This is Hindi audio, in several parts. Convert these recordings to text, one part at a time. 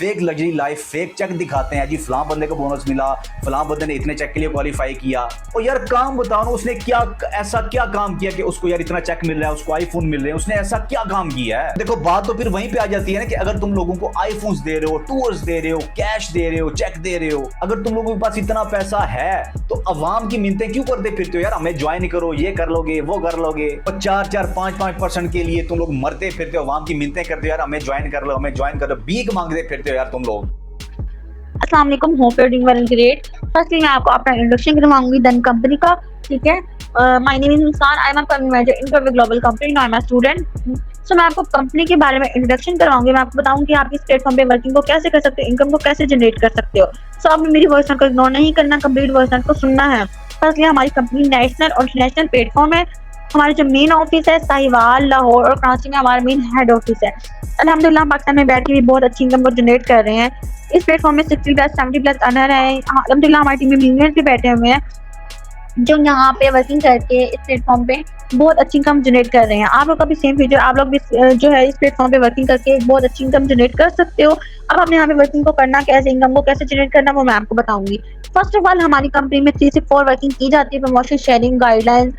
Fake luxury life, fake check दिखाते हैं जी, फलां बंदे को बोनस मिला, फलां बंदे ने इतने चेक के लिए क्वालिफाई किया। और यार काम बताओ ना, उसने क्या ऐसा क्या काम किया कि उसको यार इतना चेक मिल रहा है, उसको आईफोन मिल रहे हैं, उसने ऐसा क्या काम किया है? देखो बात तो फिर वहीं पे आ जाती है ना कि अगर तुम लोगों को आईफोन्स दे रहे हो, टूर्स दे रहे हो, कैश दे रहे हो, चेक दे रहे हो, अगर तुम लोगों के पास इतना पैसा है तो अवाम की मिन्नतें क्यों करते फिरते हो? यार हमें ज्वाइन करो, ये कर लोगे, वो कर लोगे, और 4-4, 5-5% के लिए तुम लोग मरते फिरते हो, अवाम की मिन्नतें करते हो, यार हमें ज्वाइन कर लो, हमें ज्वाइन कर लो, भीख मांगते फिरते हो यार तुम लोग। अस्सलाम वालेकुम, hope you are doing well and great. Firstly मैं आपको अपना इंट्रोडक्शन करवाऊंगी देन कंपनी का, ठीक है। My name is Muskan, I am a company manager in for global company, now I am a student. So मैं आपको कंपनी के बारे में इंट्रोडक्शन करवाऊंगी। मैं आपको बताऊंगी कि आप इस प्लेटफॉर्म पे वर्किंग को कैसे कर सकते हो, इनकम को कैसे जनरेट कर सकते हो। सो आपने मेरी वॉइस नोट को इग्नोर नहीं करना, कंप्लीट वॉइस नोट को सुनना है। फर्स्टली हमारी कंपनी नेशनल और इंटरनेशनल प्लेटफॉर्म है। हमारे जो मेन ऑफिस है साहिवाल, लाहौर और कराची में हमारा मेन हेड ऑफिस है। अल्हम्दुलिल्लाह पाकिस्तान में बैठ के भी बहुत अच्छी इनकम को जनरेट कर रहे हैं। इस प्लेटफॉर्म में 60+ 70+ अर्नर है। अल्हम्दुलिल्लाह हमारी टीम में मिलियंस भी बैठे हुए हैं जो यहाँ पे वर्किंग करके इस प्लेटफॉर्म पे बहुत अच्छी इनकम जनरेट कर रहे हैं। आप लोग का भी सेम फ्यूचर, आप लोग भी जो है इस प्लेटफॉर्म पे वर्किंग करके बहुत अच्छी इनकम जनरेट कर सकते हो। अब हमने यहाँ पे वर्किंग को करना कैसे, इनकम को कैसे जनरेट करना, वो मैं आपको बताऊंगी। फर्स्ट ऑफ ऑल हमारी कंपनी में 3 से 4 वर्किंग की जाती है, प्रमोशन, शेयरिंग, गाइडलाइंस,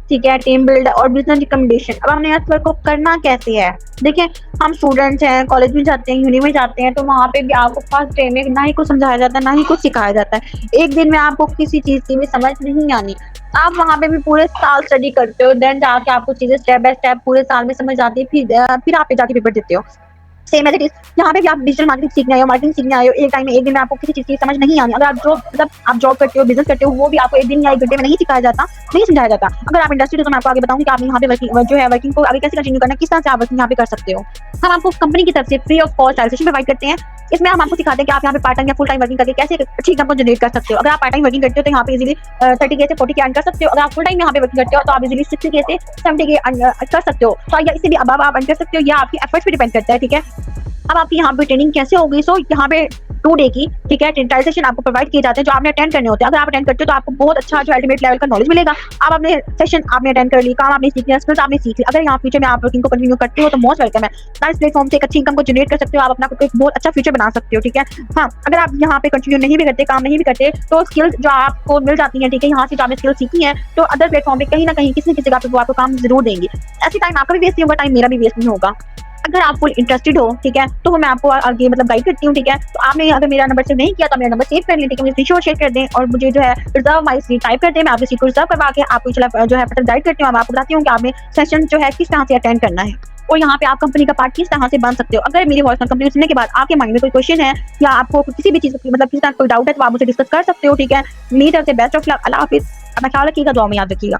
ठीक है, टीम बिल्ड और बिजनेस रिकमेंडेशन। अब हमने इस वर्क को करना कैसे है, देखिए हम स्टूडेंट्स हैं, कॉलेज में जाते हैं, यूनि में जाते हैं, तो वहाँ पे भी आपको फर्स्ट डे में ना ही कुछ समझाया जाता है ना ही कुछ सिखाया जाता है। एक दिन में आपको किसी चीज की भी समझ नहीं आनी, आप वहाँ पे भी पूरे साल स्टडी करते हो, देन जाके आपको चीजें स्टेप बाय स्टेप पूरे साल में समझ आती है, फिर आप जाके पेपर देते हो। सेम एज इट इज यहाँ पे भी आप डिजिटल मार्केटिंग सीखने आए हो, मार्केटिंग सीखने आए हो, एक दिन में आपको किसी चीज की समझ नहीं आनी। अगर आप जो मतलब आप जॉब करते हो, बिजनेस करते हो, वो भी आपको एक दिन या 1 घंटे में नहीं सिखाया जाता, नहीं समझाया जाता। अगर आप इंडस्ट्री हो तो मैं आपको आगे बताऊंगी कि आप यहाँ पे वर्किंग को आगे कैसे कंटिन्यू करना, किस तरह से आप वर्किंग यहाँ पे कर सकते हो। हम आपको कंपनी की तरफ से free of cost trial session provide करते हैं। इसमें हम आपको सिखाते हैं कि आप यहाँ पे पार्ट टाइम या फुल टाइम वर्किंग करके कैसे अच्छी इनकम को जनरेट कर सकते हो। अगर आप पार्ट टाइम वर्किंग करते हो तो यहाँ पे इजीली 30K से 40K अर्न कर सकते हो। अगर आप फुल टाइम यहाँ पे वर्किंग करते हो तो आप इजीली 60K से 70K कर सकते हो। तो या इससे भी अब आप अर्न कर सकते हो, या आपकी एफर्ट्स पे डिपेंड करता है, ठीक है। अब आपकी यहाँ पे ट्रेनिंग कैसे होगी, सो यहाँ पे 2 डे की, ठीक है, ट्रायल सेशन आपको प्रोवाइड किए जाते हैं जो आपने अटेंड करने होते हैं। अगर आप अटेंड करते हो तो आपको बहुत अच्छा जो अल्टीमेट लेवल का नॉलेज मिलेगा। आप अपने सेशन आपने अटेंड कर ली, काम आपने सीख लिया, स्किल्स आपने सीख ली। अगर यहाँ फ्यूचर में आप वर्किंग को कंटिन्यू करते हो तो मोस्ट वेलकम है। इस प्लेटफॉर्म से एक अच्छी इनकम को जनरेट कर सकते हो, आप अपना एक बहुत अच्छा फ्यूचर बना सकते हो, ठीक है। हाँ, अगर आप यहाँ पे कंटिन्यू नहीं भी करते, काम नहीं भी करते, तो स्किल्स जो आपको मिल जाती है, ठीक है, यहाँ से जो आपने स्किल्स सीखी है तो अदर प्लेटफॉर्म पे कहीं ना कहीं किसी न किसी जगह पे वो आपको काम जरूर देंगे। ऐसे टाइम आपका भी वेस्ट नहीं होगा, टाइम मेरा भी वेस्ट नहीं होगा। अगर आप फुल इंटरेस्टेड हो, ठीक है, तो मैं आपको आगे मतलब गाइड करती हूँ, ठीक है। तो आपने अगर मेरा नंबर सेव नहीं किया तो मेरा नंबर सेव कर लें, ठीक है, मुझे स्क्रीनशॉट शेयर कर दें और मुझे जो है रिजर्व माई सीट टाइप कर दें। मैं आपकी सीट को रिजर्व करवा के आपको जो है फटाफट गाइड करती हूँ। मैं आपको बताती हूँ कि आपने सेशन जो है किस तरह से अटेंड करना है और यहाँ पे आप कंपनी का पार्ट किस तरह से बन सकते हो। अगर मेरी वॉइस कंप्लीट सुनने के बाद आपके माइंड में कोई क्वेश्चन है या आपको किसी भी चीज मतलब किसी तरह कोई डाउट है तो आप मुझे डिस्कस कर सकते हो, ठीक है। मेरी तरफ से बेस्ट ऑफ लक, अल्लाह हाफिज, अपना ख्याल रखिएगा, दुआ में याद रखिएगा।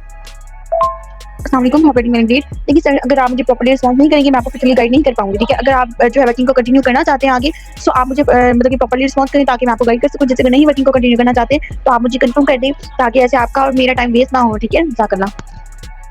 अस्सलाम वालेकुम, होप यू आर ग्रेट। देखिए सर, अगर आप मुझे प्रॉपर्ली रिस्पॉन्स नहीं करेंगे मैं आपको फिजिकली गाइड नहीं कर पाऊंगी, ठीक है। अगर आप जो है वर्किंग को कंटिन्यू करना चाहते हैं आगे, सो आप मुझे मतलब कि प्रॉपर्ली रिस्पॉन्स करें ताकि मैं आपको गाइड कर सकूं। जैसे अगर नहीं वर्किंग को कंटिन्यू करना चाहते तो आप मुझे कंफर्म कर दें ताकि ऐसे आपका और मेरा टाइम वेस्ट ना हो, ठीक है। जज़ाकल्लाह।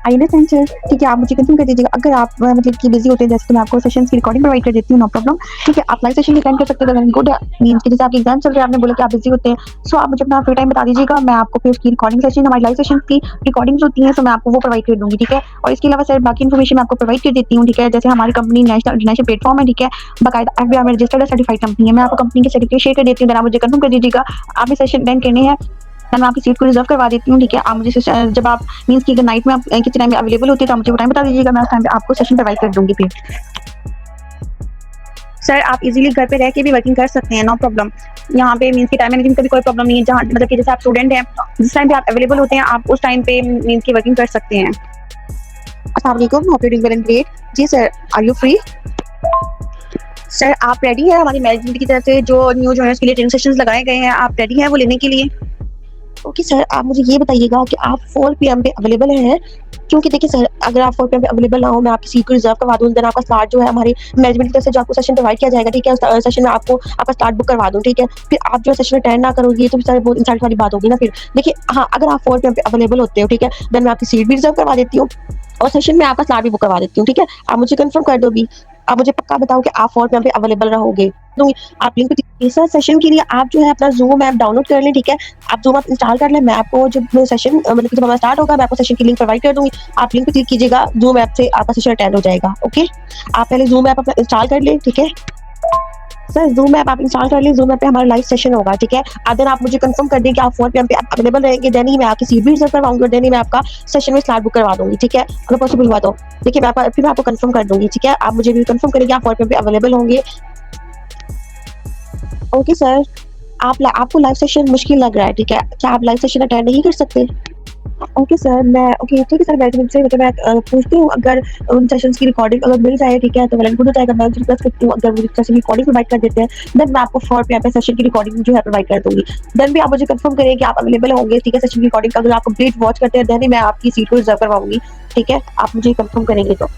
आई अंडरस्टैंड सर, ठीक है, आप मुझे कंफर्म कर दीजिएगा। अगर आप मतलब कि बिजी होते हैं जैसे तो मैं आपको सेशंस की रिकॉर्डिंग प्रोवाइड कर देती हूँ, नो प्रॉब्लम, ठीक है। आप लाइव सेशन अटेंड कर सकते हैं, गुड मींस कि जैसे आपके एग्जाम चल रहे हैं, आपने बोला कि आप बिजी होते हैं, सो आप मुझे अपना फ्री टाइम बता दीजिएगा, मैं आपको फिर उसकी रिकॉर्डिंग सेशन, हमारी लाइव सेशन की रिकॉर्डिंग्स होती हैं, सो मैं आपको वो प्रोवाइड कर दूंगी, ठीक है। और इसके अलावा सर बाकी इन्फॉर्मेशन मैं आपको प्रोवाइड कर देती हूँ, ठीक है। जैसे हमारी कंपनी नेशनल इंटरनेशनल प्लेटफॉर्म है, ठीक है, बाकायदा FBI में रजिस्टर्ड सर्टिफाइड कंपनी है। मैं आपको कंपनी के सर्टिफिकेट शेयर कर देती हूँ, आप मुझे कंफर्म कर दीजिएगा आपने सेशन अटेंड करने हैं, मैं आपकी सीट को रिजर्व करवा देती हूँ, ठीक है। आप मुझे जब आप मींस की अगर नाइट में आप किस टाइम में अवेलेबल होती है तो मुझे वो टाइम बता दीजिएगा, मैं उस टाइम पे आपको सेशन प्रोवाइड कर दूंगी। फिर सर आप इजीली घर पे रह के भी वर्किंग कर सकते हैं, नो प्रॉब्लम। यहाँ पे मींस की टाइम मैनेजमेंट का भी कोई प्रॉब्लम नहीं है। जहाँ मतलब कि जैसे आप स्टूडेंट हैं, जिस टाइम पे आप अवेलेबल होते हैं आप उस टाइम पे मींस की वर्किंग कर सकते हैं। अस्सलाम वालेकुम, hope you doing well and great. जी sir, are you free? Sir आप रेडी है हमारी मैनेजमेंट की तरफ से जो न्यू जॉइनर्स के लिए ट्रेनिंग सेशंस लगाए गए हैं, आप रेडी हैं वो लेने के लिए? ओके सर, आप मुझे ये बताइएगा कि आप 4 PM पे अवेलेबल हैं? क्योंकि देखिए सर, अगर आप 4 PM पे अवेलेबल ना हो, मैं आपकी सीट को रिजर्व करवा दूँ, देन आपका स्लॉट जो है हमारी मैनेजमेंट की तरफ से जो आपको सेशन प्रोवाइड किया जाएगा, ठीक है, उस सेशन में आपको आपका स्लॉट बुक करवा दूँ, ठीक है। फिर आप जो सेशन अटेंड ना करोगे तो सर बहुत इंसल्ट वाली बात होगी ना फिर। देखिए हाँ, अगर आप 4 PM पे अवेलेबल होते हो, ठीक है, देन मैं आपकी सीट भी रिजर्व करवा देती हूँ और सेशन में आपका स्लॉट भी बुक करवा देती हूँ, ठीक है। आप मुझे कंफर्म कर दो अभी, आप मुझे पक्का बताओ कि आप 4 PM पे अवेलेबल रहोगे। दूंगी आप लिंक इस सेशन के लिए आप जो है अपना ज़ूम ऐप डाउनलोड कर लें, ठीक है। आप ज़ूम ऐप इंस्टॉल कर लें, मैं आपको जब सेशन मतलब जब हमारा स्टार्ट होगा मैं आपको सेशन की लिंक प्रोवाइड कर दूंगी। आप लिंक पे क्लिक कीजिएगा, ज़ूम ऐप से आपका सेशन अटेंड हो जाएगा। ओके, आप पहले ज़ूम ऐप अपना इंस्टॉल कर लें, ठीक है। सर ज़ूम ऐप आप इंस्टॉल कर लें, ज़ूम ऐप पे हमारा लाइव सेशन होगा, ठीक है? देन आप मुझे कंफर्म कर दें कि आप फ़ोन पे हम पे अवेलेबल रहेंगे, देन ही मैं आपकी सीट भी रिज़र्व करवाऊँगी और देन ही मैं आपका सेशन में स्लॉट बुक करवा दूँगी, ठीक है? अगर पॉसिबल हुआ तो। देखिए मैं आपको कंफर्म कर दूँगी, ठीक है? आप मुझे भी कंफर्म करें कि आप फ़ोन पे अवेलेबल होंगे। ओके सर, आपको लाइव सेशन मुश्किल लग रहा है, ठीक है? क्या आप लाइव सेशन अटेंड नहीं कर सकते? ओके सर, ओके ठीक है सर, मैं तुमसे मतलब मैं पूछती हूँ अगर उन सेशंस की रिकॉर्डिंग अगर मिल जाए, ठीक है, तो वेल एंड गुड हो जाएगा। मैं उनसे रिक्वेस्ट करती हूँ अगर वो सेशन की रिकॉर्डिंग प्रोवाइड कर देते हैं, देन मैं आपको फ़ोन पे यहाँ पे सेशन की रिकॉर्डिंग जो है प्रोवाइड कर दूँगी। देन भी आप मुझे कंफर्म करिए कि आप अवेलेबल होंगे, ठीक है, सेशन की रिकॉर्डिंग अगर आप कंप्लीट वॉच करते हैं, देन ही मैं आपकी सीट को रिज़र्व करवाऊँगी, ठीक है? आप मुझे कंफर्म करेंगे तो।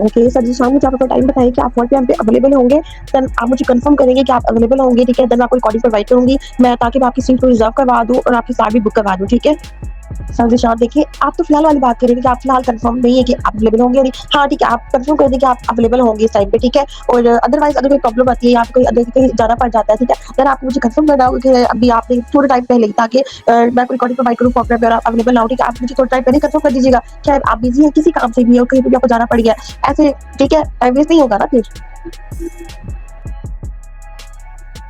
ओके सर, जिस मुझे आप अपना टाइम बताइए कि आप फ़ोन पे यहाँ पे अवेलेबल होंगे, देन आप मुझे कंफर्म करेंगे कि आप अवेलेबल होंगे, ठीक है? देन मैं आपको रिकॉर्डिंग प्रोवाइड करूँगी, मैं ताकि मैं आपकी सीट को रिज़र्व करवा दूँ और आपकी स्लॉट भी बुक करवा दूँ, ठीक है? सर ज़िशान देखिए, आप तो फ़िलहाल वाली बात कर रहे हैं कि आप फ़िलहाल कन्फर्म नहीं है कि आप अवेलेबल होंगे या नहीं। हाँ, ठीक है, आप कन्फर्म कर दें कि आप अवेलेबल होंगे इस टाइम पे, ठीक है? और अदरवाइज़ अगर कोई प्रॉब्लम आती है या आपको अगर कहीं जाना पड़ जाता है, ठीक है? देन आप मुझे कन्फर्म करना होगा कि अभी आपने थोड़े टाइम पहले ही ताकि मैं आपको रिकॉर्डिंग प्रोवाइड करूँ फ़ोन पे और आप अवेलेबल ना हो, ठीक है? आप मुझे थोड़ा टाइम पहले कन्फर्म कर दीजिएगा कि आप बिज़ी हैं किसी काम से भी और कहीं पे भी आपको जाना पड़ गया है। ऐसे ठीक है, टाइम वेस्ट नहीं होगा ना फिर।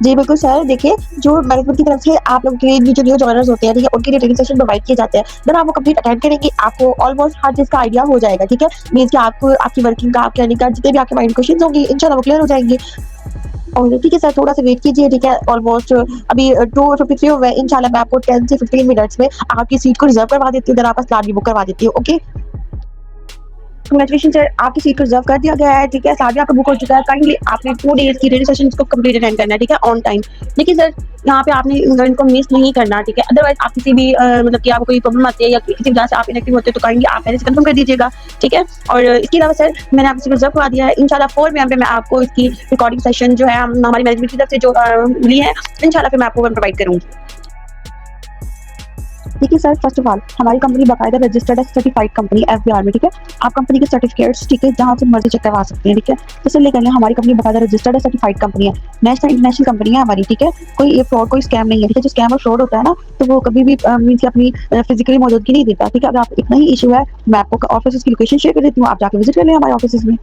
जी, बिल्कुल सर, देखिए जो मैनेजमेंट की तरफ से आप लोगों के लिए जो न्यू जॉइनर्स होते हैं, ठीक है? उनके लिए ट्रेनिंग सेशन प्रोवाइड किए जाते हैं। देन आप वो कंप्लीट अटेंड करेंगे, आपको ऑलमोस्ट हर चीज़ का आइडिया हो जाएगा, ठीक है? मीन्स कि आपको आपकी वर्किंग का, आपके अर्निंग का जितने भी आपके माइंड क्वेश्चन्स होंगे, इंशाल्लाह वो क्लियर हो जाएँगे। और ठीक है सर, थोड़ा-सा वेट कीजिए, ठीक है? ऑलमोस्ट अभी 2:53 हुए हैं, इंशाल्लाह मैं आपको 10 से 15 मिनट्स में आपकी सीट को रिज़र्व करवा देती हूँ, देन आपका स्लॉट भी बुक करवा देती हूँ, ओके? कांग्रेचुलेशन सर, आपकी सीट को रिज़र्व कर दिया गया है, ठीक है? स्लॉट भी आपका बुक हो चुका है। काइंडली आपने 2 डेज़ की ट्रेनिंग सेशंस को कंप्लीट अटेंड करना है, ठीक है? On time. देखिए सर, यहाँ पे आपने इनको मिस नहीं करना, ठीक है? अदरवाइज़ आप किसी भी मतलब कि आपको कोई प्रॉब्लम आती है या किसी वजह से आप इनएक्टिव होते हैं, तो काइंडली आप पहले से कंफर्म कर दीजिएगा, ठीक है? और इसके अलावा सर, मैंने आपकी सीट रिज़र्व करवा दिया है। इंशाल्लाह 4 PM पे मैं आपको इसकी रिकॉर्डिंग सेशन जो है हमारी मैनेजमेंट की तरफ से जो मिली है, इंशाल्लाह फिर मैं आपको प्रोवाइड करूँगी। देखिए सर, फर्स्ट ऑफ ऑल हमारी कंपनी बाकायदा रजिस्टर्ड है सर्टिफाइड कंपनी एफबीआर में, ठीक है? आप कंपनी के सर्टिफिकेट्स, ठीक है, जहाँ से मर्ज़ी चेक करवा सकते हैं, ठीक है? इसलिए कर लें, हमारी कंपनी बाकायदा रजिस्टर्ड है सर्टिफाइड कंपनी है, नेशनल इंटरनेशनल कंपनी है हमारी, ठीक है? कोई ये फ्रॉड कोई स्कैम नहीं है, ठीक है? जो स्कैम और फ्रॉड होता है ना, तो वो कभी भी मीन्स कि अपनी फिजिकली मौजूदगी नहीं देता, ठीक है? अगर आप इतना ही इशू है, मैं आपको ऑफिसेज़ की लोकेशन शेयर कर देती हूँ, आप जाके विज़िट कर लें हमारे ऑफिसेज़ में।